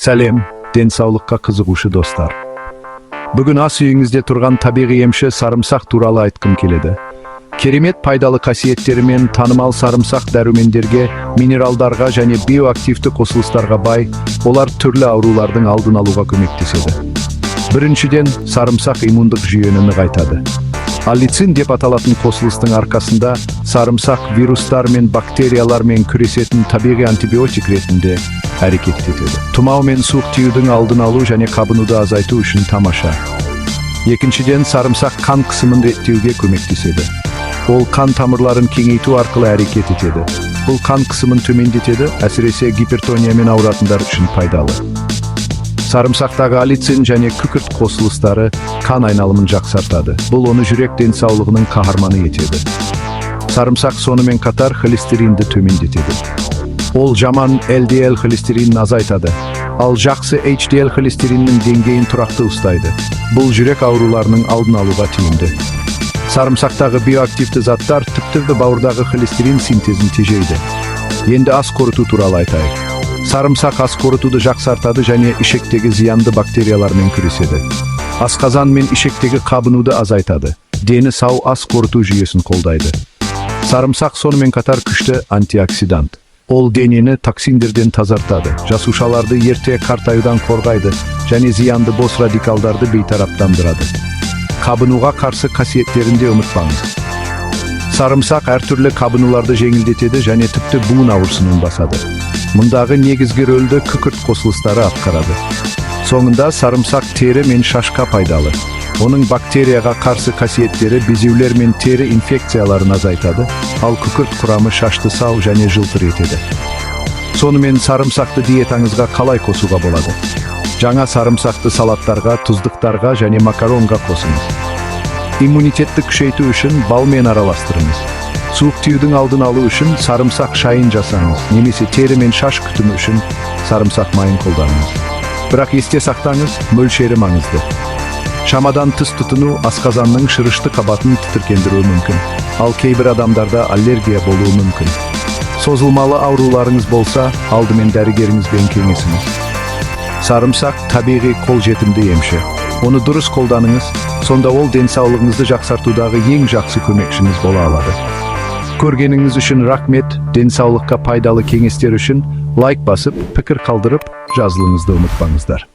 Сәлем, денсаулыққа қызығушы достар. Бүгін ас үйіңізде тұрған табиғи емші сарымсақ туралы айтқым келеді. Керемет пайдалы қасиеттерімен танымал сарымсақ дәрумендерге, минералдарға және биоактивті қосылыстарға бай, олар түрлі аурулардың алдын алуға көмектеседі. Біріншіден, сарымсақ иммундық жүйені нығайтады. Аллицин деп аталатын қосылыстың арқасында сарымсақ вирустар мен бактериялармен күресетін табиғи антибиотик ретінде әрекет етеді. Тұмау мен суық тиюдің алдын алу және қабынуды азайту үшін тамаша. Екіншіден, сарымсақ қан қысымын реттеуге көмектеседі. Ол қан тамырларын кеңейту арқылы әрекет етеді. Бұл қан қысымын төмендетеді, әсіресе гипертониямен ауыратындар үшін пайдалы. Сарымсақтағы аллицин және күкірт қосылыстары қан айналымын жақсартады. Бұл оны жүрек денсаулығының қаһарманы етеді. Сарымсақ сонымен қатар холестеринді төмендетеді. Ол жаман LDL холестеринін азайтады, ал жақсы HDL холестериннің деңгейін тұрақты ұстайды. Бұл жүрек ауруларының алдын алуға тиімді. Сарымсақтағы биоактивті заттар тіпті бауырдағы холестерин синтезін тежейді. Енді ас қорыту туралы айтайық. Сарымсақ ас қорытуды жақсартады және ішектегі зиянды бактериялармен күреседі. Асқазан мен ішектегі қабынуды азайтады. Дені сау ас қорыту жүйесін қолдайды. Сарымсақ сонымен қатар күшті антиоксидант. Ол денені токсиндерден тазартады, жасушаларды ерте қартаюдан қорғайды және зиянды бос радикалдарды бейтараптандырады. Қабынуға қарсы қасиеттерін де ұмытпаңыз. Сарымсақ әртүрлі қабынуларды жеңілдетеді және тіпті буын ауырсынуын басады. Мұндағы негізгі рөлді күкірт қосылыстары атқарады. Соңында сарымсақ тері мен шашқа пайдалы. Оның бактерияға қарсы қасиеттері безеулер мен тері инфекцияларын азайтады, ал күкірт құрамы шашты сау және жылтыр етеді. Сонымен сарымсақты диетаңызға қалай қосуға болады? Жаңа сарымсақты салаттарға, тұздықтарға және макаронға қосыңыз. Иммунитетті күшейту үшін балмен араластырыңыз. Суық тиюдің алдын алу үшін сарымсақ шайын жасаңыз, немесе тері мен шаш күтімі үшін сарымсақ майын қолданыңыз. Бірақ есте сақтаңыз, мөлшері маңызды. Шамадан тыс тұтыну асқазанның шырышты қабатын тітіркендіруі мүмкін, ал кейбір адамдарда аллергия болуы мүмкін. Созылмалы ауруларыңыз болса, алдымен дәрігеріңізбен кеңесіңіз. Сарымсақ табиғи қолжетімді емші. Оны дұрыс қолданыңыз, сонда ол денсаулығыңызды жақсартудағы ең жақсы көмекшіңіз бола алады. Көргеніңіз үшін рахмет. Денсаулыққа пайдалы кеңестер үшін лайк басып, пікір қалдырып, жазылуыңызды ұмытпаңыздар.